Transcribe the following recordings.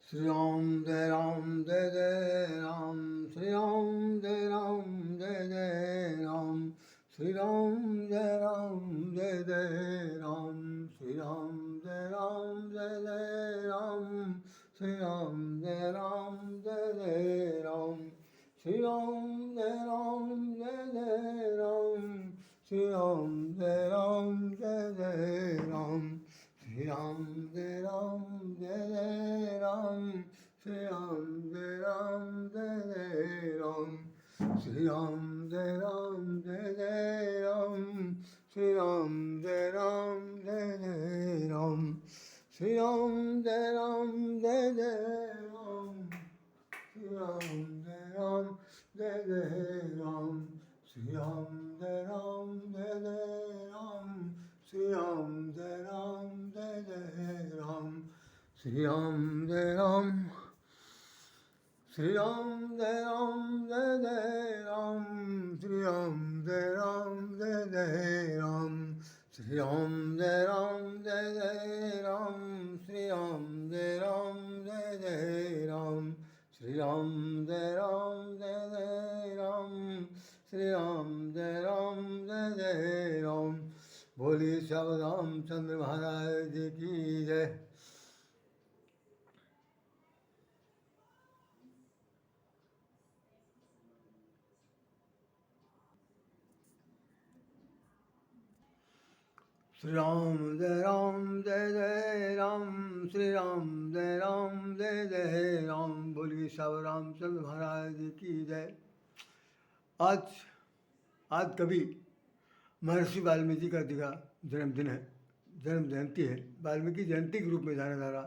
Sri Ram Jai Ram Jai Jai Ram, Sri Ram Jai Ram Jai Jai Ram, Sri Ram Jai Ram Jai Jai Ram, Sri Ram Jai Ram Jai Jai Ram, Sri Ram Jai Ram Jai Jai Ram, Sri Ram Jai Ram Jai Jai Ram, Sri Ram Jai Ram Jai Jai Ram. Shri Ram Jai Ram Jai Jai Ram, Shri Ram Jai Ram Jai Jai Ram, Shri Ram Jai Ram Jai Jai Ram, Shri Ram Jai Ram Jai Jai Ram, Shri Ram Jai Ram Jai Jai Ram, Shri Ram Jai Ram Jai Jai Ram, Shri Ram Jai Ram Jai Jai Ram, Shri Ram Jai Ram Jai Jai Ram, Shri Ram Jai Ram, Shri Ram Jai Ram Jai Jai Ram, Shri Ram Jai Ram Jai Jai Ram, Shri Ram Jai Ram Jai Jai Ram, Shri Ram Jai Ram Jai Jai Ram, Shri Ram Jai Ram Jai Jai Ram, Shri Ram Jai Ram Jai Jai Ram. बोली श्याम रामचंद्र महाराज की जय. Shri Ram Jai Ram Jai Jai Ram, Shri Ram Jai Ram Jai Jai Ram. बोली श्याम रामचंद्र महाराज की जय. आज आज कभी महर्षि वाल्मीकि का दिखा जन्मदिन है, जन्म जयंती है. वाल्मीकि जयंती के रूप में जाना जा रहा.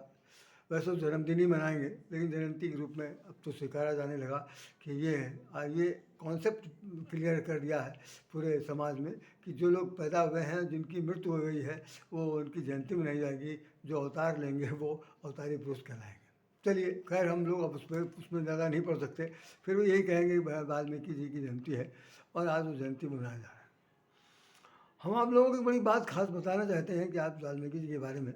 वैसे तो जन्मदिन ही मनाएंगे, लेकिन जयंती के रूप में अब तो स्वीकारा जाने लगा कि ये है. ये कॉन्सेप्ट क्लियर कर दिया है पूरे समाज में कि जो लोग पैदा हुए हैं, जिनकी मृत्यु हो गई है, वो उनकी जयंती मनाई जाएगी. जो अवतार लेंगे वो अवतारी पुरुष कहलाएंगे. चलिए खैर, हम लोग अब उसमें ज़्यादा नहीं पढ़ सकते. फिर भी यही कहेंगे कि वाल्मीकि जी की जयंती है और आज वो जयंती मनाया जा रहा है. हम आप लोगों को एक बड़ी बात खास बताना चाहते हैं कि आप वाल्मीकि जी के बारे में.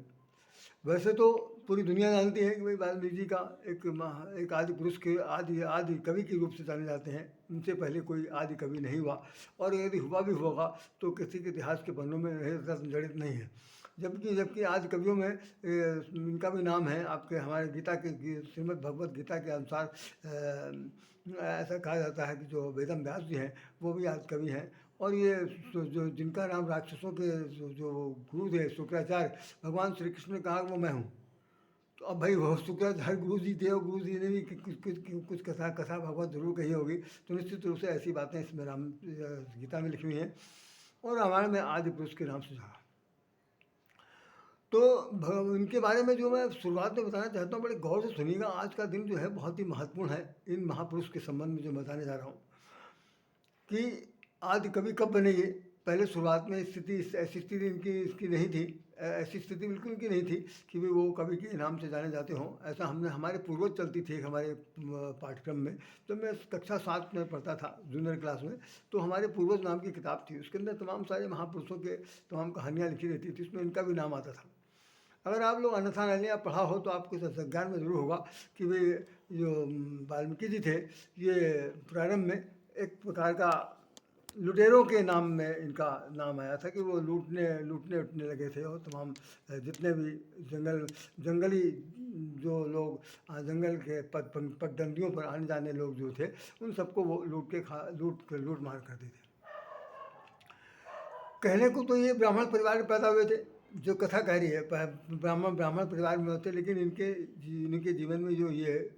वैसे तो पूरी दुनिया जानती है कि भाई वाल्मीकि जी का एक आदि पुरुष के आदि आदि कवि के रूप से जाने जाते हैं. उनसे पहले कोई आदि कवि नहीं हुआ, और यदि हुआ भी होगा तो किसी के इतिहास के पन्नों में जड़ित नहीं है. जबकि जबकि आदि कवियों में इनका भी नाम है. आपके हमारे गीता के श्रीमद् भगवत गीता के अनुसार ऐसा कहा जाता है कि जो वेदम व्यास जी हैं वो भी आदि कवि हैं. और ये जो जिनका नाम राक्षसों के जो गुरु थे शुक्राचार्य, भगवान श्री कृष्ण ने कहा वो मैं हूँ. तो अब भाई वो शुक्राचार्य गुरु जी थे, और गुरु जी ने भी कुछ कथा भगवत जरूर कही होगी. तो निश्चित रूप से ऐसी बातें इसमें राम गीता में लिखी हुई हैं, और रामायण में आदि पुरुष के नाम से जाना. तो इनके बारे में जो मैं शुरुआत में बताना चाहता हूँ, बड़े गौर से सुनिएगा. आज का दिन जो है बहुत ही महत्वपूर्ण है इन महापुरुष के संबंध में जो बताने जा रहा हूँ कि आदि कवि कब बने. ये पहले शुरुआत में स्थिति ऐसी स्थिति इनकी इसकी नहीं थी. ऐसी स्थिति बिल्कुल इनकी नहीं थी कि वे वो कवि के नाम से जाने जाते हों. ऐसा हमने हमारे पूर्वज चलती थी हमारे पाठ्यक्रम में. जब मैं कक्षा 7 में पढ़ता था जूनियर क्लास में, तो हमारे पूर्वज नाम की किताब थी. उसके अंदर तमाम सारे महापुरुषों के तमाम कहानियाँ लिखी रहती थी. उसमें इनका भी नाम आता था. अगर आप लोग अन्यथा नहीं या पढ़ा हो तो आपको ज्ञान में ज़रूर होगा कि वे जो वाल्मीकि जी थे, ये प्रारंभ में एक प्रकार का लुटेरों के नाम में इनका नाम आया था कि वो लूटने उटने लगे थे. और तमाम जितने भी जंगली जो लोग जंगल के पगडंडियों पर आने जाने लोग जो थे, उन सबको वो लूट मार करते थे. कहने को तो ये ब्राह्मण परिवार में पैदा हुए थे, जो कथा कह रही है ब्राह्मण परिवार में होते. लेकिन इनके जीवन में जो ये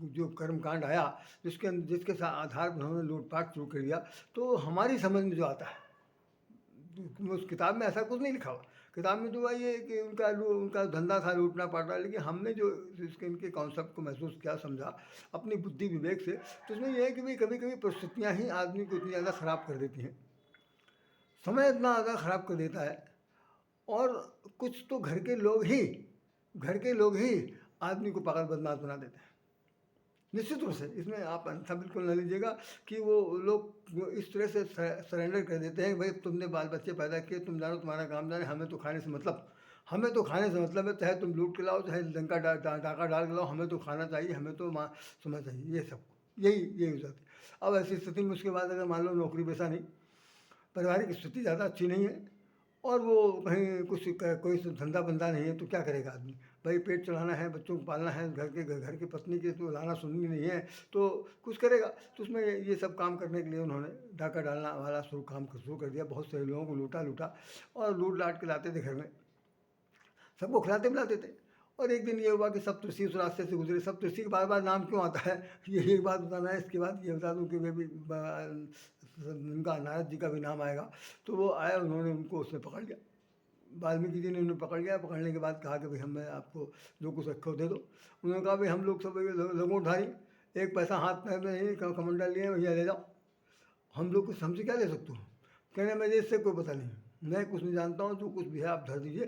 जो कर्मकांड आया, जिसके आधार पर उन्होंने लूटपाट शुरू कर दिया, तो हमारी समझ में जो आता है, उस किताब में ऐसा कुछ नहीं लिखा हुआ. किताब में तो ये कि उनका धंधा था लूटना पाटना. लेकिन हमने जो इनके कॉन्सेप्ट को महसूस किया, समझा अपनी बुद्धि विवेक से, तो उसमें यह है कि भाई कभी कभी परिस्थितियाँ ही आदमी को इतनी ज़्यादा ख़राब कर देती हैं, समय इतना ज़्यादा ख़राब कर देता है, और कुछ तो घर के लोग ही आदमी को पागल बदमाश बना देते हैं. निश्चित रूप से इसमें आप अन्यथा बिल्कुल न लीजिएगा कि वो लोग इस तरह से सरेंडर कर देते हैं. भाई तुमने बाल बच्चे पैदा किए, तुम जानो तुम्हारा काम जाने, हमें तो खाने से मतलब, हमें तो खाने से मतलब है, चाहे तुम लूट के लाओ चाहे डंका डाका डाल के लाओ, हमें तो खाना चाहिए, हमें तो माँ सुना चाहिए, ये सब यही हो जाती है। अब ऐसी स्थिति में उसके बाद अगर मान लो नौकरी पेशा नहीं, पारिवारिक स्थिति ज़्यादा अच्छी नहीं है, और वो कहीं कुछ कोई धंधा बंदा नहीं है, तो क्या करेगा आदमी? भाई पेट चलाना है, बच्चों को पालना है, घर की पत्नी की तो लाना सुननी नहीं है, तो कुछ करेगा। तो उसमें ये सब काम करने के लिए उन्होंने डाका डालना वाला काम शुरू कर दिया। बहुत सारे लोगों को लूटा और लूट लाट के लाते थे घर में, सबको खिलाते पिलाते थे। और एक दिन ये हुआ कि सप्तऋषि उस रास्ते से गुजरे। सप्तऋषि के बार बार नाम क्यों आता है, ये एक बात बताना है। इसके बाद ये बता दूं कि वे भी उनका नारद जी का भी नाम आएगा। तो वो आया, उन्होंने उनको उसने पकड़ लिया, वाल्मीकि जी ने उन्हें पकड़ लिया। पकड़ने के बाद कहा कि भाई हमें आपको जो कुछ रखो दे दो। उन्होंने कहा भाई हम लोग सब लंगोटधारी, एक पैसा हाथ पैर में नहीं, कमंडल लिए, भैया ले जाओ, हम लोग कुछ हमसे क्या ले सकते हो? कहने मुझे इससे कोई पता नहीं, मैं कुछ नहीं जानता हूँ, जो कुछ भी है आप धर दीजिए।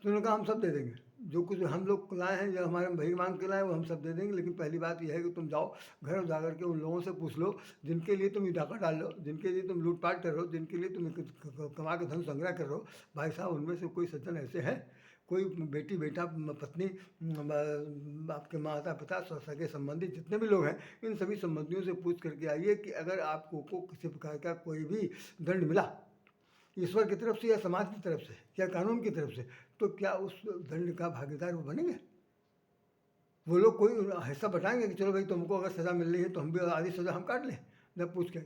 तो उन्होंने कहा हम सब दे देंगे, जो कुछ हम लोग लाए हैं, जो हमारे भाई मांग के लाए वो हम सब दे देंगे, लेकिन पहली बात यह है कि तुम जाओ घर जा करके उन लोगों से पूछ लो जिनके लिए तुम ये डाका डाल लो, जिनके लिए तुम लूटपाट कर रहे हो, जिनके लिए तुम कमा के धन संग्रह कर रहे हो, भाई साहब उनमें से कोई सज्जन ऐसे हैं, कोई बेटी बेटा पत्नी आपके माता पिता सगे संबंधी जितने भी लोग हैं, इन सभी संबंधियों से पूछ करके आइए कि अगर आपको किसी प्रकार का कोई भी दंड मिला ईश्वर की तरफ से या समाज की तरफ से या कानून की तरफ से, तो क्या उस दंड का भागीदार वो बनेंगे? वो लोग कोई हिस्सा बटाएंगे कि चलो भाई तुमको अगर सज़ा मिल रही है तो हम भी आधी सज़ा हम काट लें, जब पूछ के?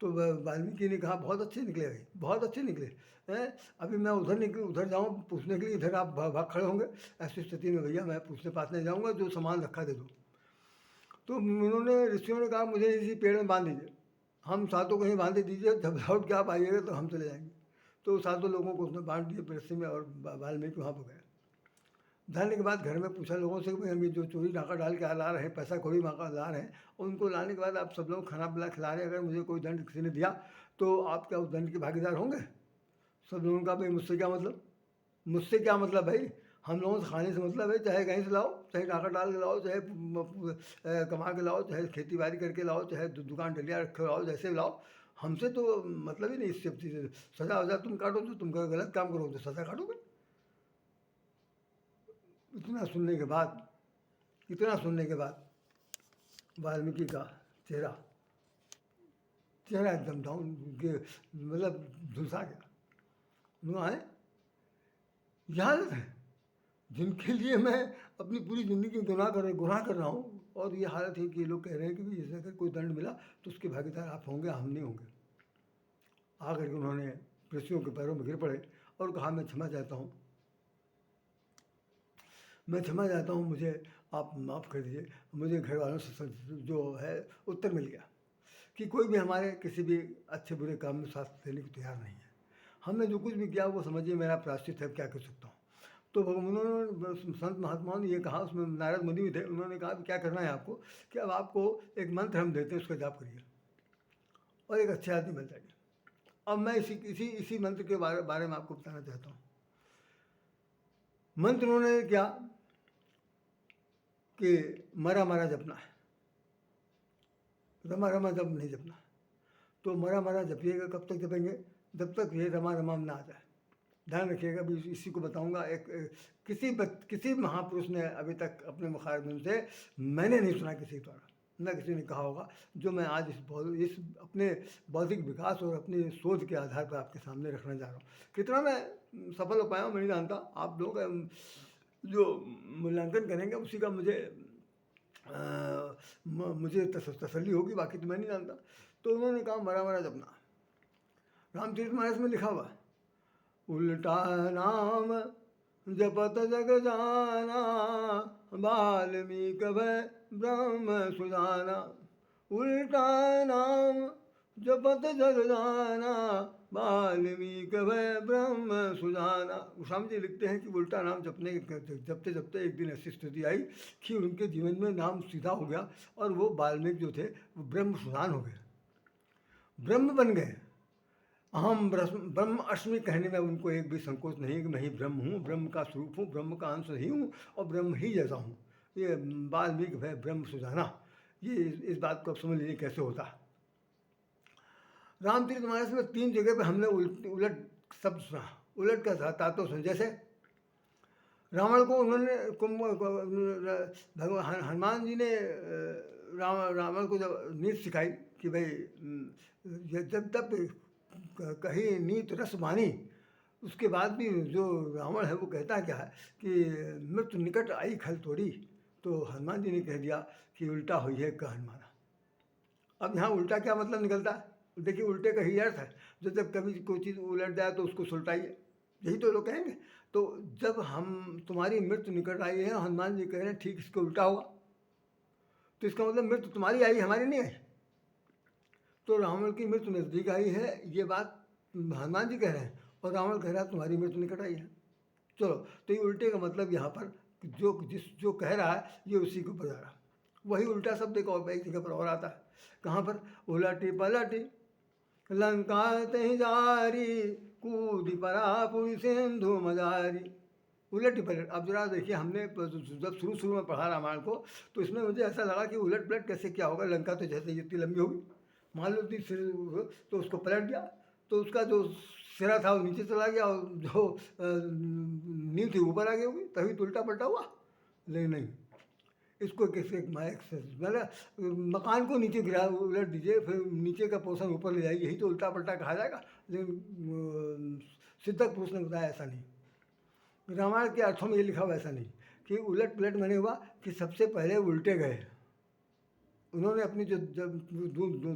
तो वाल्मीकि ने कहा बहुत अच्छे निकले भाई, बहुत अच्छे निकले हैं। अभी मैं उधर जाऊँ पूछने के लिए, इधर आप भाग खड़े होंगे, ऐसी स्थिति में भैया मैं पूछने पाछने जाऊँगा, जो सामान रखा दे दो। तो उन्होंने ऋषियों ने कहा मुझे इसी पेड़ में बांध दीजिए, हम सातों कहीं बांध दीजिए, जब लौट के आप आइएगा तो हम चले जाएंगे। तो सातों लोगों को उसने बांट दिए रस्सी में, और वाल्मीकि वहाँ पर गए। जाने के बाद घर में पूछा लोगों से कि हम ये जो चोरी डाका डाल के ला रहे हैं, पैसा कौड़ी माका ला रहे हैं, और उनको लाने के बाद आप सब लोग खाना पीना खिला रहे हैं, अगर मुझे कोई दंड किसी ने दिया तो आप क्या उस दंड के भागीदार होंगे? सब लोगों का भाई मुझसे क्या मतलब, मुझसे क्या मतलब भाई, हम लोगों से खाने से मतलब है, चाहे कहीं से लाओ, चाहे डाका डाल के लाओ, चाहे कमा के लाओ, चाहे खेती बाड़ी करके लाओ, चाहे दुकान डलिया रखे लाओ, जैसे भी लाओ, हमसे तो मतलब ही नहीं इस सब चीज़ें। सज़ा वज़ा तुम काटो, तो तुम गलत काम करो तो सज़ा काटोगे। इतना सुनने के बाद वाल्मीकि का चेहरा एकदम डाउन, मतलब झुलसा गया। उन्होंने है यह हालत है जिनके लिए मैं अपनी पूरी ज़िंदगी गुनाह कर रहा हूँ, और ये हालत है कि ये लोग कह रहे हैं कि भाई जैसे अगर कोई दंड मिला तो उसके भागीदार आप होंगे, हम नहीं होंगे। आकर के उन्होंने ऋषियों के पैरों में गिर पड़े और कहा मैं क्षमा चाहता हूँ, मुझे आप माफ़ कर दीजिए। मुझे घर वालों से जो है उत्तर मिल गया कि कोई भी हमारे किसी भी अच्छे बुरे काम में साथ देने को तैयार नहीं है। हमने जो कुछ भी किया वो समझिए मेरा प्रायश्चित है, क्या कर सकता हूँ। तो उन्होंने संत महात्माओं ने ये कहा, उसमें नारद मुनि भी थे, उन्होंने कहा कि क्या करना है आपको, कि अब आपको एक मंत्र हम देते हैं, उसका जाप करिए और एक अच्छे आदमी बन जाइए। अब मैं इसी मंत्र के बारे में आपको बताना चाहता हूँ। मंत्र उन्होंने क्या कि मरा मरा जपना है, रमा रमा जप नहीं जपना। तो मरा मरा जपिएगा, कब तक जपेंगे? जब तक ये रमा रमा ना आ जाए। ध्यान रखिएगा, भी इसी को बताऊंगा। किसी महापुरुष ने अभी तक अपने मुखारबिन से मैंने नहीं सुना किसी द्वारा, न किसी ने कहा होगा, जो मैं आज इस अपने बौद्धिक विकास और अपनी सोच के आधार पर आपके सामने रखना चाह रहा हूँ। कितना मैं सफल हो पाया हूँ मैं नहीं जानता, आप लोग जो मूल्यांकन करेंगे उसी का मुझे तसल्ली होगी, बाकी तो मैं नहीं जानता। तो उन्होंने कहा मरा मरा जपना। रामचरितमानस में लिखा हुआ, उल्टा नाम जपत जग जाना, वाल्मीकि भय ब्रह्म सुजाना। उल्टा नाम जपत जग जाना, वाल्मीकि भय ब्रह्म सुजाना। गोस्वामी जी लिखते हैं कि उल्टा नाम जपते जपते एक दिन ऐसी स्थिति आई कि उनके जीवन में नाम सीधा हो गया, और वो वाल्मीकि जो थे वो ब्रह्म सुजान हो गए, ब्रह्म बन गए। अहम ब्रह्म अस्मि कहने में उनको एक भी संकोच नहीं कि मैं ही ब्रह्म हूँ, ब्रह्म का स्वरूप हूँ, ब्रह्म का अंश ही हूँ, और ब्रह्म ही जैसा हूँ। ये वाल्मीकि भय ब्रह्म सुजाना, ये इस बात को आप समझ लीजिए कैसे होता। रामचरितमानस में 3 जगह पे हमने उलट शब्द सुना। उलट का था तो सुन, जैसे रावण को उन्होंने भगवान हनुमान जी ने रावण को जब नीति सिखाई कि भाई जब तक कहीं नीति रस मानी, उसके बाद भी जो रावण है वो कहता क्या है कि मृत्यु निकट आई खल तोड़ी, तो हनुमान जी ने कह दिया कि उल्टा हुई है कह हनुमाना। अब यहाँ उल्टा क्या मतलब निकलता है? देखिए उल्टे का ही अर्थ है, जो जब कभी कोई चीज़ उलट जाए तो उसको सुलटाइए, यही तो लोग कहेंगे। तो जब हम तुम्हारी मृत्यु निकट आई है, हनुमान जी कह रहे हैं ठीक इसको उल्टा हुआ, तो इसका मतलब मृत्यु तुम्हारी आई, हमारी नहीं आई। तो रावण की मृत्यु नज़दीक आई है, ये बात हनुमान जी कह रहे हैं, और रावण कह रहा है तुम्हारी मृत्यु निकट आई है। चलो, तो ये उल्टे का मतलब यहाँ पर जो कह रहा है ये उसी को बता रहा। वही उल्टा शब्द एक जगह पर और आता है, कहाँ पर? उलटी पलटी लंका तही जारी, कूदी परा पुरी सिंधु मजारी। उलट पलट, अब जरा देखिए, हमने जब शुरू में पढ़ा रामायण को, तो इसमें मुझे ऐसा लगा कि उलट पलट कैसे क्या होगा, लंका तो जैसे इतनी लंबी होगी, मान लो तो उसको पलट दिया, तो उसका जो सिरा था वो नीचे चला गया और जो नींव थी ऊपर आ गई होगी, तभी तो उल्टा पलटा हुआ। लेकिन नहीं, इसको कैसे मतलब मकान को नीचे गिरा उलट दीजिए, फिर नीचे का पोर्शन ऊपर ले जाइए, यही तो उल्टा पलटा कहा जाएगा। लेकिन सिद्धक पुरुष ने बताया ऐसा नहीं, रामायण के अर्थों में ये लिखा हुआ ऐसा नहीं कि उलट पलट मैंने हुआ कि सबसे पहले उल्टे गए। उन्होंने अपनी जो जब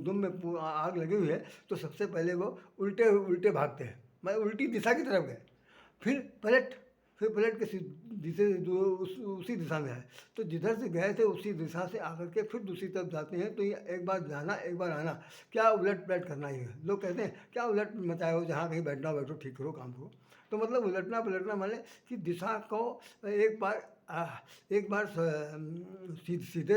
दुम में आग लगी हुई है, तो सबसे पहले वो उल्टे उल्टे भागते हैं, मैं उल्टी दिशा की तरफ गए, फिर पलट के उसी दिशा में आए। तो जिधर से गए थे उसी दिशा से आकर के फिर दूसरी तरफ जाते हैं। तो ये एक बार जाना एक बार आना, क्या उलट पलट करना ही है। लोग कहते हैं क्या उलट मचाए हो, जहाँ कहीं बैठना बैठो, ठीक करो काम करो। तो मतलब उलटना पलटना माने कि दिशा को एक बार सीधे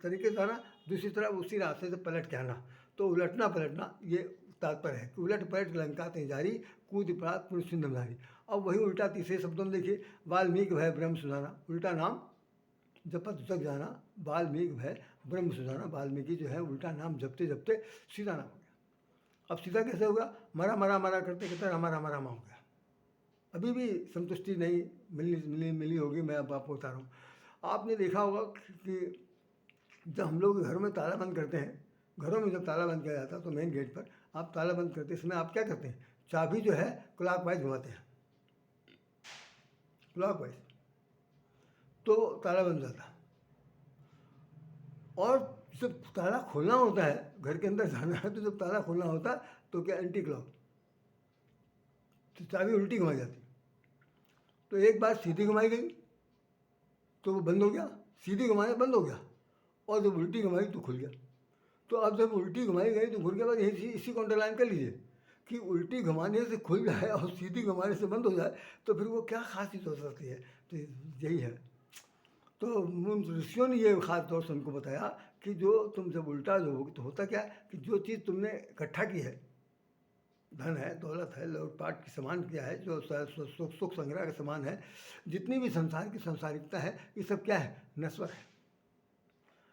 तरीके से आना, दूसरी तरफ उसी रास्ते से पलट के आना। तो उलटना पलटना ये तात्पर्य है कि उलट पलट लंका ते जारी, कूद पड़ा पुरुष सिंधुधारी। अब वही उल्टा तीसरे शब्दों में देखिए, वाल्मीकि भय ब्रह्म सुधाना, उल्टा नाम जपत तक जाना, वाल्मीकि भय ब्रह्म सुधाना। वाल्मीकि जो है उल्टा नाम जपते जपते सीधा नाम हो गया। अब सीधा कैसे होगा? मरा मरा मरा करते करते रामा रामा रामा हो गया। अभी भी संतुष्टि नहीं मिली होगी, मैं अब आपको बता रहा हूँ। आपने देखा होगा कि जब हम लोग घर में ताला बंद करते हैं, घरों में जब ताला बंद किया जाता है तो मेन गेट पर आप ताला बंद करते समय आप क्या करते हैं? चाबी जो है क्लॉकवाइज घुमाते हैं, क्लॉकवाइज, तो ताला बन जाता। और जब ताला खोलना होता है, घर के अंदर जाना है, तो जब ताला खोलना होता है तो क्या एंटी क्लॉक, तो चाबी उल्टी घुमाई जाती। तो एक बार सीधी घुमाई गई तो वो बंद हो गया, सीधी घुमाने बंद हो गया, और जब उल्टी घुमाई तो खुल गया। तो अब जब उल्टी घुमाई गई तो खुल के बाद इसी को अंडरलाइन कर लीजिए कि उल्टी घुमाने से खुल जाए और सीधी घुमाने से बंद हो जाए, तो फिर वो क्या खास चीज़ हो सकती है? तो यही है। तो ऋषियों ने ये खास तौर से उनको बताया कि जो तुम जब उल्टा जो हो तो होता क्या है कि जो चीज़ तुमने इकट्ठा की है, धन है, दौलत है, लौटपाट की सामान किया है, जो सुख संग्रह का सामान है, जितनी भी संसार की संसारिकता है, ये सब क्या है? नश्वर है,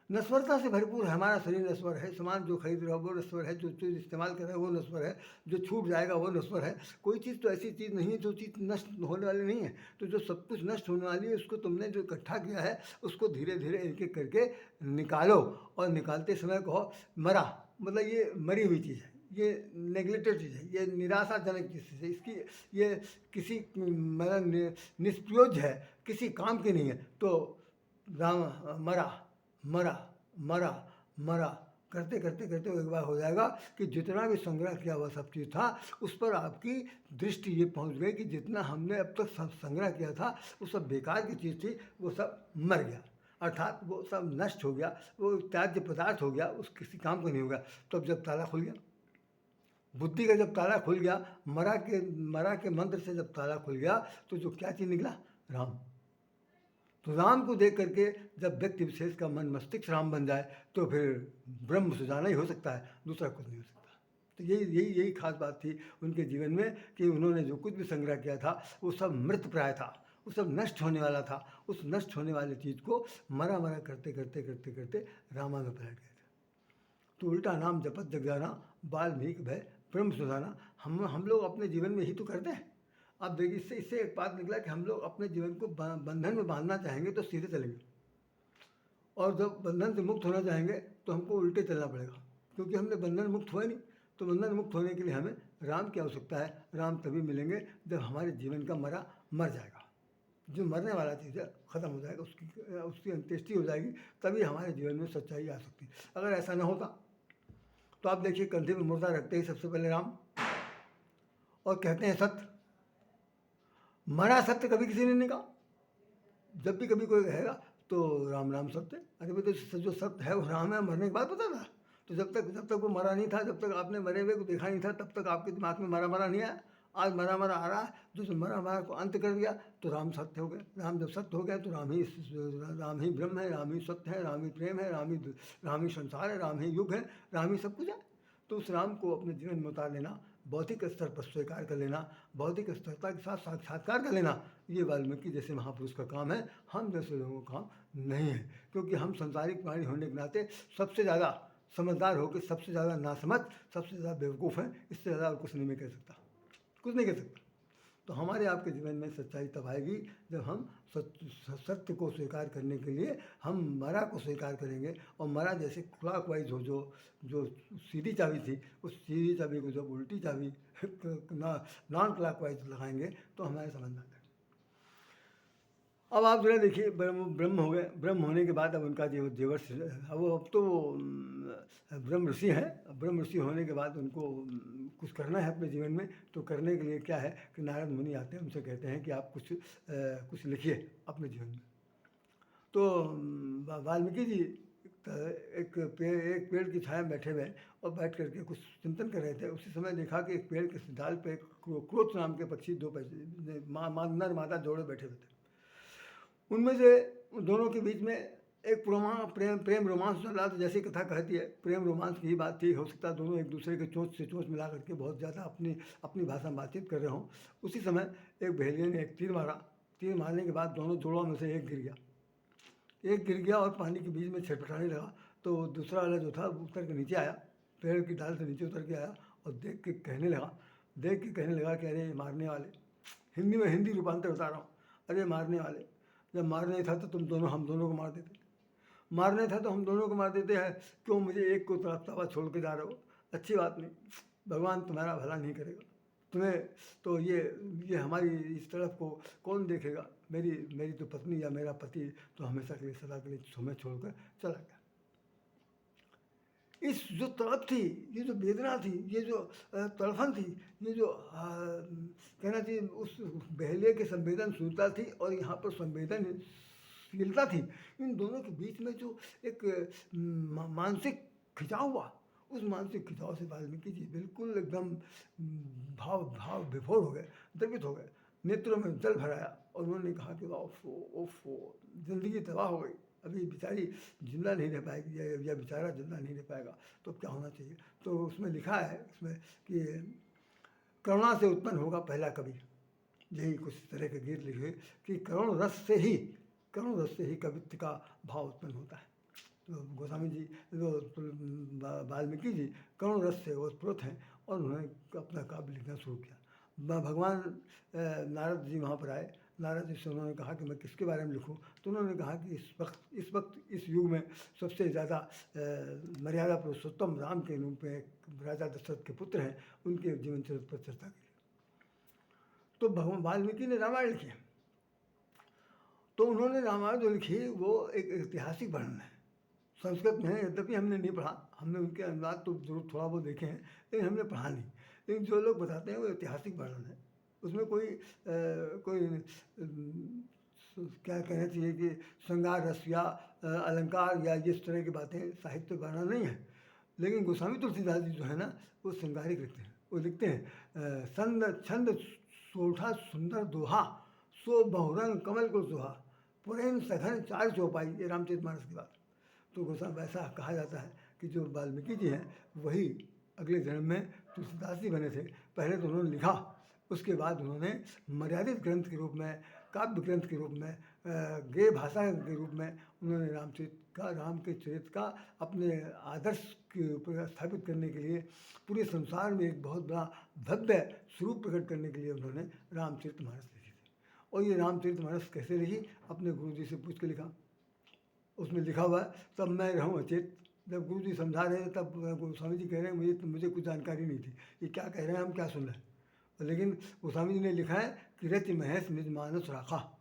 नश्वरता से भरपूर है। हमारा शरीर नश्वर है, सामान जो खरीद रहा है वो नश्वर है, जो चीज़ इस्तेमाल कर रहा है वो नश्वर है, जो छूट जाएगा वो नश्वर है। कोई चीज़ तो ऐसी चीज़ नहीं है जो चीज़ नष्ट होने वाली नहीं है। तो जो सब कुछ नष्ट होने वाली है, उसको तुमने जो इकट्ठा किया है, उसको धीरे धीरे एक एक करके निकालो। और निकालते समय कहो मरा, मतलब ये मरी हुई चीज़ है, ये नेगलेक्टेड चीज़ है, ये निराशाजनक चीज़ है, इसकी ये किसी मतलब निष्प्रयोज्य है, किसी काम की नहीं है। तो राम मरा मरा मरा मरा करते करते करते एक बार हो जाएगा कि जितना भी संग्रह किया हुआ सब चीज़ था, उस पर आपकी दृष्टि ये पहुंच गई कि जितना हमने अब तक सब संग्रह किया था वो सब बेकार की चीज़ थी, वो सब मर गया, अर्थात वो सब नष्ट हो गया, वो त्याज्य पदार्थ हो गया, उस किसी काम को नहीं हो गया। तो अब जब ताला खुल गया, बुद्धि का जब ताला खुल गया, मरा के मंत्र से जब ताला खुल गया, तो जो क्या चीज़ निकला? राम। तो राम को देख करके जब व्यक्ति विशेष का मन मस्तिष्क राम बन जाए, तो फिर ब्रह्म सुजाना ही हो सकता है, दूसरा कुछ नहीं हो सकता। तो यही खास बात थी उनके जीवन में कि उन्होंने जो कुछ भी संग्रह किया था वो सब मृत प्राय था, वो सब नष्ट होने वाला था। उस नष्ट होने वाली चीज़ को मरा मरा करते करते करते करते रामा में पलट गए थे। तो उल्टा नाम जपत जग जाना, वाल्मीकि भय ब्रह्म सुधाना। हम लोग अपने जीवन में ही तो करते हैं। आप देखिए, इससे इससे एक बात निकला कि हम लोग अपने जीवन को बंधन में बांधना चाहेंगे तो सीधे चलेंगे, और जब बंधन से मुक्त होना चाहेंगे तो हमको उल्टे चलना पड़ेगा, क्योंकि हमने बंधन मुक्त हुआ नहीं। तो बंधन मुक्त होने के लिए हमें राम की आवश्यकता है। राम तभी मिलेंगे जब हमारे जीवन का मरा मर जाएगा, जो मरने वाला चीज़ है ख़त्म हो जाएगा, उसकी अंत्येष्टि हो जाएगी, तभी हमारे जीवन में सच्चाई आ सकती है। अगर ऐसा ना होता तो आप देखिए, कंधे में मुर्दा रखते ही सबसे पहले राम, और कहते हैं सत्य। मरा सत्य कभी किसी ने नहीं कहा। जब भी कभी कोई कहेगा तो राम राम सत्य। अरे भाई, तो जो सत्य है वो राम है, मरने के बाद पता था। तो जब तक वो मरा नहीं था, जब तक आपने मरे हुए को देखा नहीं था, तब तक आपके दिमाग में मरा मरा नहीं आया। आज मरा मरा आ रहा है, जो मरा मरा को अंत कर दिया तो राम सत्य हो गए। राम जब सत्य हो गया तो राम ही ब्रह्म है, राम ही सत्य है, राम ही प्रेम है, राम ही संसार है, राम ही युग है, राम ही सब कुछ है। तो उस राम को अपने जीवन में उतार लेना, भौतिक स्तर पर स्वीकार कर लेना, भौतिक स्तरता के साथ साक्षात्कार कर लेना, ये वाल्मीकि जैसे महापुरुष का काम है। हम जैसे लोगों का काम नहीं है, क्योंकि हम संसारिक प्राणी होने के नाते सबसे ज़्यादा समझदार होकर सबसे ज़्यादा नासमझ, सबसे ज़्यादा बेवकूफ़ हैं। इससे ज़्यादा और कुछ नहीं मैं कह सकता, कुछ नहीं कह सकता। तो हमारे आपके जीवन में सच्चाई तब आएगी जब हम सत्य को स्वीकार करने के लिए हम मरा को स्वीकार करेंगे। और मरा जैसे क्लॉकवाइज हो, जो सीधी चाबी थी, उस सीधी चाबी को जब उल्टी चाबी नॉन क्लॉकवाइज लगाएंगे तो हमारे समझ में आता है। अब आप जरा देखिए, ब्रह्म हो गए। ब्रह्म होने के बाद अब उनका जेवर अब तो ब्रह्म ऋषि हैं। ब्रह्म ऋषि होने के बाद उनको कुछ करना है अपने जीवन में। तो करने के लिए क्या है कि नारद मुनि आते हैं, उनसे कहते हैं कि आप कुछ लिखिए अपने जीवन में। तो वाल्मीकि जी एक पेड़ की छाया में बैठे हुए और बैठ करके कुछ चिंतन कर रहे थे। उसी समय देखा कि एक पेड़ के डाल पे क्रोच नाम के पक्षी, दो नर मादा जोड़े बैठे हुए थे। उनमें से दोनों के बीच में एक प्रेम रोमांस चल रहा था। जैसी कथा कहती है, प्रेम रोमांस की ही बात थी। हो सकता है दोनों एक दूसरे के चोंच से चोंच मिला करके बहुत ज़्यादा अपनी भाषा में बातचीत कर रहे हों। उसी समय एक बहेलिया ने एक तीर मारा। तीर मारने के बाद दोनों जोड़ों में से एक गिर गया और पानी के बीच में छटपटाने लगा। तो दूसरा वाला जो था उतर के नीचे आया, पेड़ की डाल से नीचे उतर के आया और देख के कहने लगा कि अरे मारने वाले, हिंदी रूपांतर बता रहा हूँ, अरे मारने वाले, जब मारने था तो हम दोनों को मार देते। मारने था तो हम दोनों को मार देते हैं, क्यों मुझे एक को तड़पता छोड़ के जा रहे हो? अच्छी बात नहीं, भगवान तुम्हारा भला नहीं करेगा तुम्हें। तो ये हमारी इस तरफ को कौन देखेगा? मेरी तो पत्नी या मेरा पति तो हमेशा के लिए सदा के लिए हमें छोड़कर चला गया। इस जो तड़प थी, ये जो वेदना थी, ये जो तड़फन थी, ये जो कहना चाहिए उस बहेलिया की संवेदनशीलता थी और यहाँ पर संवेदनशीलता थी। इन दोनों के बीच में जो एक मानसिक खिंचाव हुआ, उस मानसिक खिंचाव से वाल्मीकि जी बिल्कुल एकदम भाव विभोर हो गए, द्रवित हो गए, नेत्रों में जल भराया और उन्होंने कहा कि ओफो, जिंदगी तबाह हो गई, अभी बेचारी जिंदा नहीं रह पाएगी या बेचारा जिंदा नहीं रह पाएगा, तो क्या होना चाहिए? तो उसमें लिखा है उसमें कि करुणा से उत्पन्न होगा पहला कवि। यही कुछ तरह के गीत लिखे कि करुण रस से ही कवित्व का भाव उत्पन्न होता है। तो गोस्वामी जी, वाल्मीकि जी करुण रस से ओतप्रोत हैं और उन्होंने अपना काव्य लिखना शुरू किया। भगवान नारद जी वहाँ पर आए। नारद जी से उन्होंने कहा कि मैं किसके बारे में लिखूं? तो उन्होंने कहा कि इस वक्त इस युग में सबसे ज़्यादा मर्यादा पुरुषोत्तम राम के रूप में राजा दशरथ के पुत्र हैं, उनके जीवन चरित्र पर चर्चा की। तो भगवान वाल्मीकि ने रामायण लिखी। तो उन्होंने रामायण जो लिखी वो एक ऐतिहासिक वर्णन है। संस्कृत में है, यद्यपि हमने नहीं पढ़ा, हमने उनके अनुवाद तो जरूर थोड़ा बहुत देखे हैं, लेकिन हमने पढ़ा नहीं। लेकिन जो लोग बताते हैं वो ऐतिहासिक वर्णन है। उसमें कोई क्या कहना चाहिए कि श्रृंगार रस या अलंकार या इस तरह की बातें साहित्य वर्णन नहीं है। लेकिन गोस्वामी तुलसीदास जी जो है ना, वो श्रृंगारिक लिखते हैं। वो लिखते हैं छंद सोठा सुंदर दोहा, सो बहुरंग कमल को सुहा, पुरैन सघन चार चौपाई। ये रामचरितमानस की बात। तो गोस्वामी ऐसा कहा जाता है कि जो वाल्मीकि जी हैं वही अगले जन्म में तुलसीदास जी बने थे। पहले तो उन्होंने लिखा, उसके बाद उन्होंने मर्यादित ग्रंथ के रूप में, काव्य ग्रंथ के रूप में गेय भाषा के रूप में उन्होंने राम के चरित्र का अपने आदर्श के ऊपर स्थापित करने के लिए पूरे संसार में एक बहुत बड़ा भव्य स्वरूप प्रकट करने के लिए उन्होंने रामचरितमानस लिखी थी। और ये रामचरितमानस कैसे लिखी? अपने गुरु जी से पूछ के लिखा। उसमें लिखा हुआ है, तब मैं रहूँ अचेत। जब गुरु जी समझा रहे हैं तब गोस्वामी जी कह रहे हैं मुझे कुछ जानकारी नहीं थी, ये क्या कह रहे हैं, हम क्या सुन रहे हैं। लेकिन गोस्वामी जी ने लिखा है कि रचि महेश निज मानस राखा।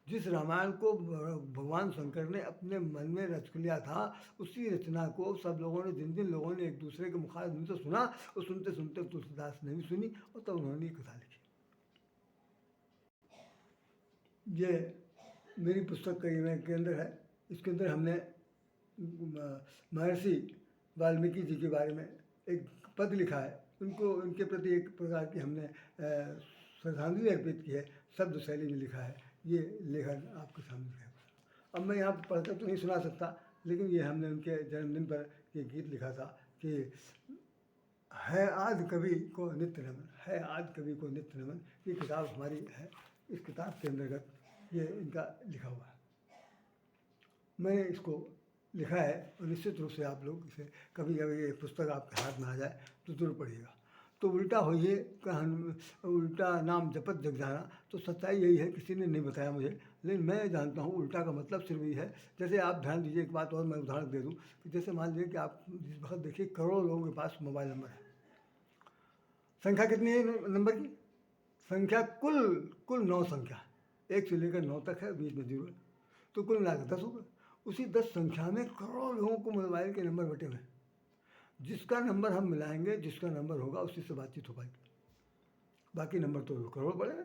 जिस रामायण को भगवान शंकर ने अपने मन में रच लिया था, उसी रचना को सब लोगों ने, जिन जिन लोगों ने एक दूसरे के मुखारबिंद से सुना, और सुनते सुनते तुलसीदास ने भी सुनी और तब उन्होंने कथा लिखी। ये मेरी पुस्तक के अंदर है। इसके अंदर हमने महर्षि वाल्मीकि जी के बारे में एक पद लिखा है। उनके प्रति एक प्रकार की हमने श्रद्धांजलि अर्पित की है, शब्द शैली में लिखा है। ये लेखन आपके सामने है। अब मैं यहाँ पढ़कर तो नहीं सुना सकता, लेकिन ये हमने उनके जन्मदिन पर ये गीत लिखा था कि है आदि कवि को नित्य नमन, है आदि कवि को नित्य नमन। ये किताब हमारी है, इस किताब के अंतर्गत ये इनका लिखा हुआ है। मैंने इसको लिखा है और निश्चित रूप से आप लोग इसे कभी कभी ये पुस्तक आपके हाथ में आ जाए तो जरूर पढ़िएगा। तो उल्टा होइए उल्टा नाम जपत जग जाना, तो सच्चाई यही है, किसी ने नहीं बताया मुझे, लेकिन मैं जानता हूँ उल्टा का मतलब सिर्फ यही है। जैसे आप ध्यान दीजिए, एक बात और मैं उदाहरण दे दूँ कि जैसे मान लीजिए कि आप जिस वक्त देखिए करोड़ों लोगों के पास मोबाइल नंबर है। संख्या कितनी है नंबर की? संख्या कुल 9 संख्या, 1 से लेकर 9 तक है, बीच में 0 है, तो कुल मिलाकर 10 हो गए। उसी 10 संख्या में करोड़ों लोगों को मोबाइल के नंबर बटे हुए हैं। जिसका नंबर हम मिलाएंगे, जिसका नंबर होगा उसी से बातचीत हो पाएगी, बाकी नंबर तो करोड़ पड़ेगा।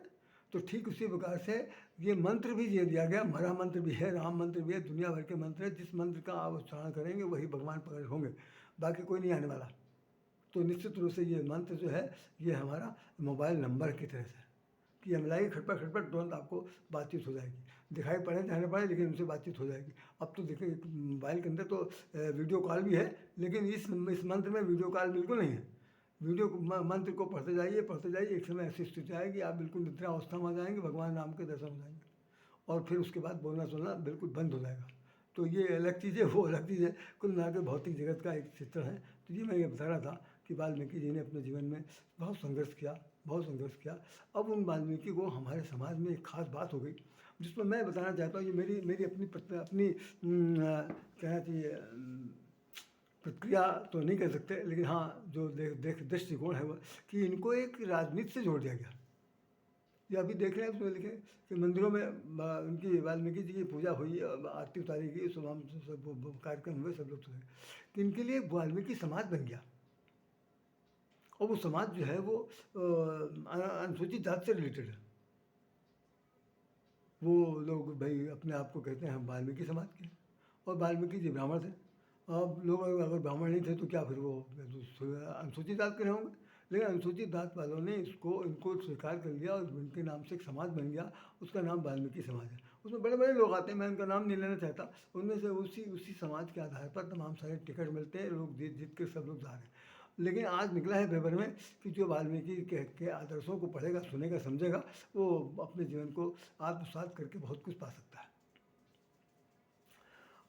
तो ठीक उसी प्रकार से ये मंत्र भी ये दिया गया, हमारा मंत्र भी है, राम मंत्र भी है, दुनिया भर के मंत्र है। जिस मंत्र का आप उच्चारण करेंगे वही भगवान प्रकट होंगे, बाकी कोई नहीं आने वाला। तो निश्चित रूप से ये मंत्र जो है ये हमारा मोबाइल नंबर की तरह से कि मिलाइए, खटपट तुरंत आपको बातचीत हो जाएगी, दिखाई पड़े चाहे पड़े, लेकिन उनसे बातचीत हो जाएगी। अब तो देखिए मोबाइल के अंदर तो वीडियो कॉल भी है, लेकिन इस मंत्र में वीडियो कॉल बिल्कुल नहीं है। वीडियो मंत्र को पढ़ते जाइए, एक समय ऐसी स्थिति आएगी आप बिल्कुल निद्रा अवस्था में आ जाएंगे, भगवान राम के दर्शन हो जाएंगे, और फिर उसके बाद बोलना सुनना बिल्कुल बंद हो जाएगा। तो ये अलग चीज़ है, वो अलग चीज़ है, कुल मिला के भौतिक जगत का एक चित्र है। तो ये मैं ये बता रहा था कि वाल्मीकि जी ने अपने जीवन में बहुत संघर्ष किया। अब उन वाल्मीकि को हमारे समाज में एक खास बात हो गई, जिस पर मैं बताना चाहता हूँ। ये मेरी अपनी कहना चाहिए प्रतिक्रिया तो नहीं कह सकते, लेकिन हाँ जो दृष्टिकोण है वो कि इनको एक राजनीति से जोड़ दिया गया। ये अभी देख रहे हैं उसमें लिखे कि मंदिरों में उनकी वाल्मीकि जी की पूजा हुई, आरती उतारी गई, सब कार्यक्रम हुए, सब लोग थे कि इनके लिए वाल्मीकि समाज बन गया। और वो समाज जो है वो अनुसूचित जाति से रिलेटेड है। वो लोग भाई अपने आप को कहते हैं हम वाल्मीकि समाज के, और वाल्मीकि जी ब्राह्मण थे। अब लोग अगर ब्राह्मण नहीं थे तो क्या फिर वो अनुसूचित जात के होंगे, लेकिन अनुसूचित जात वालों ने इनको स्वीकार कर लिया और उनके नाम से एक समाज बन गया, उसका नाम वाल्मीकि समाज है। उसमें बड़े बड़े लोग आते हैं, मैं उनका नाम नहीं लेना चाहता, उनमें से उसी समाज के आधार पर तमाम सारे टिकट मिलते हैं, लोग जीत के सब लोग जा रहे हैं। लेकिन आज निकला है पेपर में कि जो वाल्मीकि के आदर्शों को पढ़ेगा, सुनेगा, समझेगा, वो अपने जीवन को आत्मसात करके बहुत कुछ पा सकता है।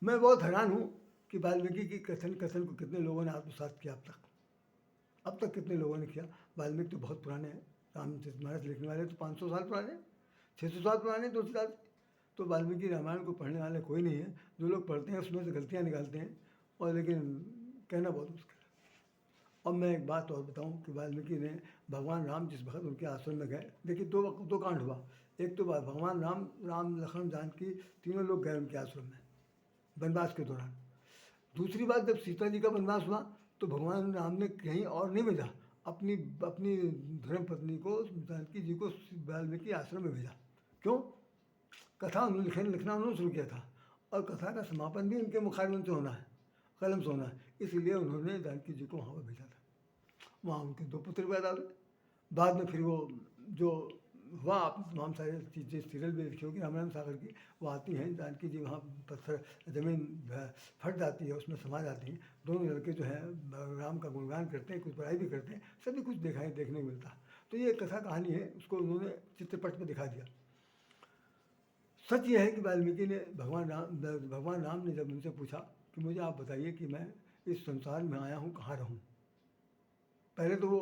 मैं बहुत हैरान हूँ कि वाल्मीकि की कथन को कितने लोगों ने आत्मसात किया अब तक कितने लोगों ने किया। वाल्मीकि तो बहुत पुराने हैं, रामचरितमानस लिखने वाले तो 500 साल पुराने, 600 साल पुराने, 200 साल। तो वाल्मीकि रामायण को पढ़ने वाले कोई नहीं है। जो लोग पढ़ते हैं उसमें से गलतियाँ निकालते हैं, और लेकिन कहना बहुत मुश्किल है। अब मैं एक बात और बताऊं कि वाल्मीकि ने भगवान राम जिस वक्त उनके आश्रम में गए, देखिए दो कांड हुआ। एक तो भगवान राम लक्ष्मण जानकी तीनों लोग गए उनके आश्रम में वनवास के दौरान। दूसरी बात, जब सीता जी का वनवास हुआ तो भगवान राम ने कहीं और नहीं भेजा, अपनी धर्म पत्नी को जानकी जी को वाल्मीकि आश्रम में भेजा। क्यों? कथा लिखना उन्होंने शुरू किया था, और कथा का समापन भी उनके मुखारबिंद से होना है, कलम से होना है, इसलिए उन्होंने जानकी जी को वहाँ पर भेजा था। वहाँ उनके 2 पुत्र पैदा हुए। बाद में फिर वो जो हुआ, आप तमाम सारी चीज़ें सीरियल में लिखी होगी रामायण सागर की, वो आती हैं, जानकी जी वहाँ पत्थर ज़मीन फट जाती है, उसमें समा जाती हैं। दोनों लड़के जो हैं राम का गुणगान करते हैं, कुछ बड़ाई भी करते हैं, सभी कुछ देखने को मिलता है। तो ये कथा कहानी है, उसको उन्होंने चित्रपट में दिखा दिया। सच ये है कि वाल्मीकि ने भगवान राम ने जब उनसे पूछा कि मुझे आप बताइए कि मैं इस संसार में आया हूँ, कहाँ रहूँ। पहले तो वो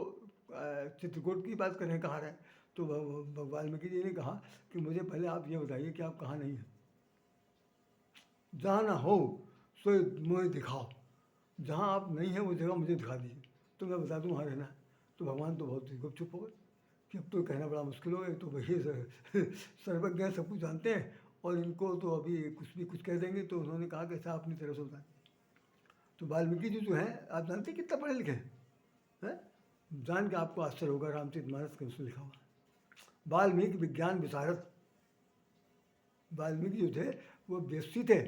चित्रकूट की बात करें कहाँ रहे, तो वाल्मीकि जी ने कहा कि मुझे पहले आप ये बताइए कि आप कहाँ नहीं हैं। जहाँ ना हो सो मुझे दिखाओ, जहाँ आप नहीं हैं वो जगह मुझे दिखा दीजिए तो मैं बता दूँ वहाँ रहना है। तो भगवान तो बहुत गुपचुप हो गए कि अब तो कहना बड़ा मुश्किल हो गया, तो भैया सर्वज्ञ हैं, सब कुछ जानते हैं, और इनको तो अभी कुछ कह देंगे। तो उन्होंने कहा कि ऐसा अपनी तरफ से बताएं। तो वाल्मीकि जी जो हैं, आप जानते हैं कितना पढ़े लिखे हैं? जान के आपको आश्चर्य होगा, रामचरितमानस के उसमें लिखा हुआ वाल्मीकि विज्ञान विशारद। वाल्मीकि जो थे वो बीएससी थे,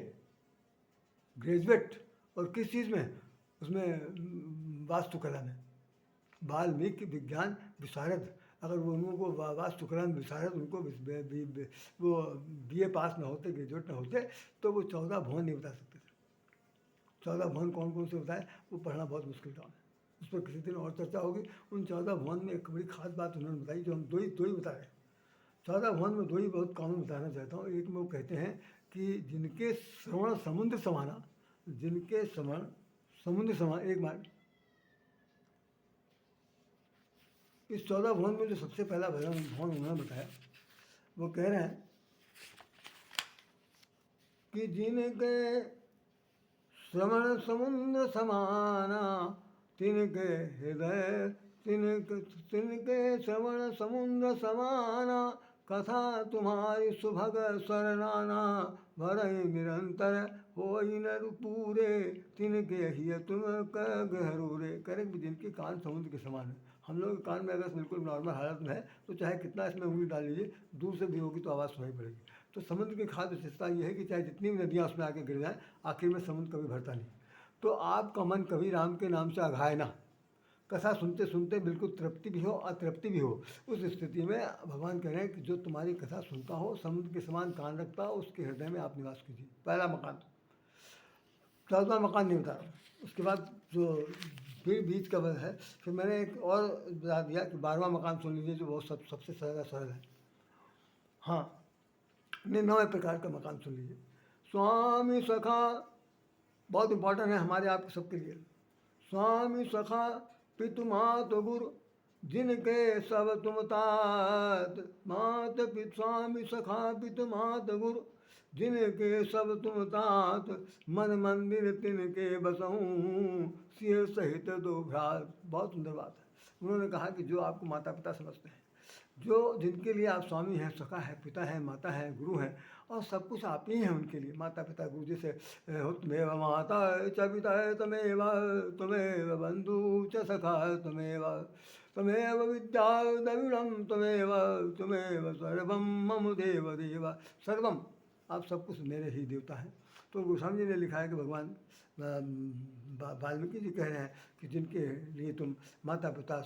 ग्रेजुएट, और किस चीज़ में, उसमें वास्तुकला में। वाल्मीकि विज्ञान विशारद। अगर वो उनको वास्तुकला में विशारद, उनको वो बीए पास ना होते, ग्रेजुएट ना होते, तो वो 14 भुवन नहीं बता सकते थे। 14 भुवन कौन कौन से बताए, वो पढ़ना बहुत मुश्किल काम है, उस पर किसी दिन और चर्चा होगी। उन 14 भुवन में एक बड़ी खास बात उन्होंने बताई, जो हम दो ही बता रहे हैं। 14 भुवन में 2 ही बहुत कॉमन बताना चाहता हूँ। एक में वो कहते हैं कि जिनके श्रवण समुद्र समाना, जिनके श्रवण समुद्र समान, एक बार इस 14 भुवन में जो सबसे पहला भवन उन्होंने बताया, वो कह रहे हैं कि जिनके श्रवण समुद्र समाना, तिनके हृदय तिनके श्रवण समुद्र समाना, कथा तुम्हारी सुभग सरनाना, भरई निरंतर होई न पूरे, तिनके ही तुम गहरूरे। करे भी जिनके कान समुद्र के समान है। हम लोग के कान में अगर बिल्कुल नॉर्मल हालत में है तो चाहे कितना इसमें उंगली डाल लीजिए, दूर से भी होगी तो आवाज़ सुनाई पड़ेगी। तो समुद्र की खास विशेषता ये है कि चाहे जितनी भी नदियाँ उसमें आके गिर जाएँ, आखिर में समुद्र कभी भरता नहीं। तो आपका मन कभी राम के नाम से अघाए ना। कथा सुनते सुनते बिल्कुल तृप्ति भी हो, अतृप्ति भी हो, उस स्थिति में भगवान कह रहे हैं कि जो तुम्हारी कथा सुनता हो, समुद्र के समान कान रखता हो, उसके हृदय में आप निवास कीजिए। पहला मकान। 14वां मकान नहीं बता रहा हूँ। उसके बाद जो फिर बीच का है, फिर मैंने एक और बता दिया कि 12वां मकान सुन लीजिए, जो बहुत सबसे सरल है। हाँ, नहीं, 9वें प्रकार का मकान सुन लीजिए। स्वामी सखा, बहुत इंपॉर्टेंट है हमारे आप सबके लिए। स्वामी सखा पितु मात गुरु, जिनके सब तुम तात, मात पिता स्वामी सखा पितु मात गुरु, जिनके सब तुम तात, मन मंदिर तिनके बसऊँ, सिंह सहित दो भ्रात। बहुत सुंदर बात है। उन्होंने कहा कि जो आपको माता पिता समझते हैं, जो जिनके लिए आप स्वामी हैं, सखा है, पिता है, माता है, गुरु हैं, और सब कुछ आप ही हैं उनके लिए। माता पिता गुरु, जैसे तुमेव माता च पिता तमेव, तुमेव बंधु च सखा तमेव, तमेव विद्या द्रविणम तमेव, तुमेव सर्वम मम देव देव। सर्वम, आप सब कुछ मेरे ही देवता हैं। तो गोस्वामी जी ने लिखा है कि भगवान वाल्मीकि जी कह रहे हैं कि जिनके लिए तुम माता पिता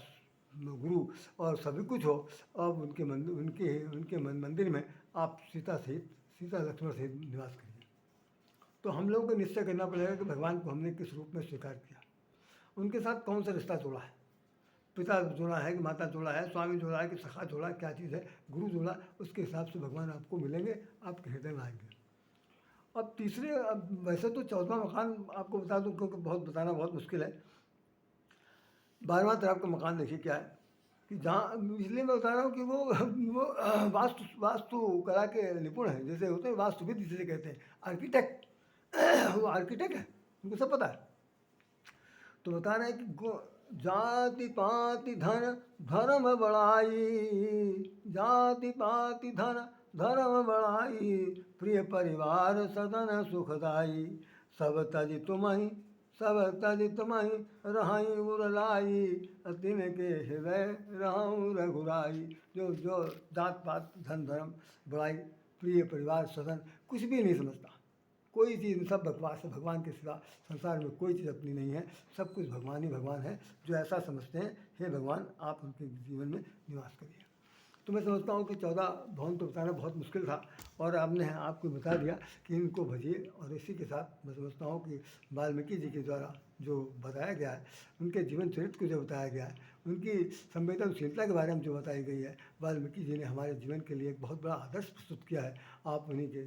गुरु और सभी कुछ हो, अब उनके मंदिर में आप सीता लक्ष्मण सहित निवास करिए। तो हम लोगों को निश्चय करना पड़ेगा कि भगवान को हमने किस रूप में स्वीकार किया, उनके साथ कौन सा रिश्ता जोड़ा है। पिता जोड़ा है कि माता जोड़ा है, स्वामी जोड़ा है कि सखा जोड़ा है, क्या चीज़ है, गुरु जोड़ा, उसके हिसाब से भगवान आपको मिलेंगे, आपके हृदय में आएंगे। अब तीसरे, अब वैसे तो 14वां मकान आपको बता दूं क्योंकि बताना बहुत मुश्किल है। 12वां तरफ का मकान देखिए क्या है, कि जहाँ, इसलिए मैं बता रहा हूँ कि वो वास्तु कला के निपुण हैं, जैसे होते हैं वास्तुविद जिसे कहते हैं, आर्किटेक्ट। वो आर्किटेक्ट है, उनको सब पता है। तो बता रहे हैं कि जाति पाति धन धर्म बढ़ाई, जाति पाति धन धर्म बढ़ाई, प्रिय परिवार सदन सुखदाई, सब तज तुम्हि रहाई उरलाई, तिनके हृदय रहूँ रघुराई। जो जात पात धन धर्म बड़ाई प्रिय परिवार सदन कुछ भी नहीं समझता, कोई चीज़, सब बकवास है। भगवान के सिवा संसार में कोई चीज़ अपनी नहीं है, सब कुछ भगवान ही भगवान है। जो ऐसा समझते हैं, हे भगवान आप उनके जीवन में निवास करिए। तो मैं समझता हूँ कि 14 भवन तो बताना बहुत मुश्किल था, और आपने आपको बता दिया कि इनको भजिए। और इसी के साथ मैं समझता हूँ कि वाल्मीकि जी के द्वारा जो बताया गया है, उनके जीवन चरित्र को जो बताया गया है, उनकी संवेदनशीलता के बारे में जो बताई गई है, वाल्मीकि जी ने हमारे जीवन के लिए एक बहुत बड़ा आदर्श प्रस्तुत किया है। आप उन्हीं के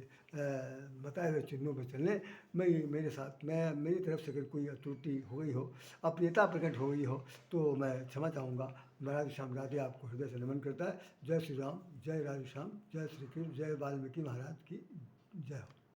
बताए हुए चिन्हों पर चलें। मेरे साथ मेरी तरफ से अगर कोई त्रुटि हो गई हो, अप्रियता प्रकट हो गई हो, तो मैं क्षमा चाहूँगा। राधे श्याम। राधे आपको हृदय से नमन करता है। जय श्री राम, जय राधे श्याम, जय श्री कृष्ण, जय वाल्मीकि महाराज की जय हो।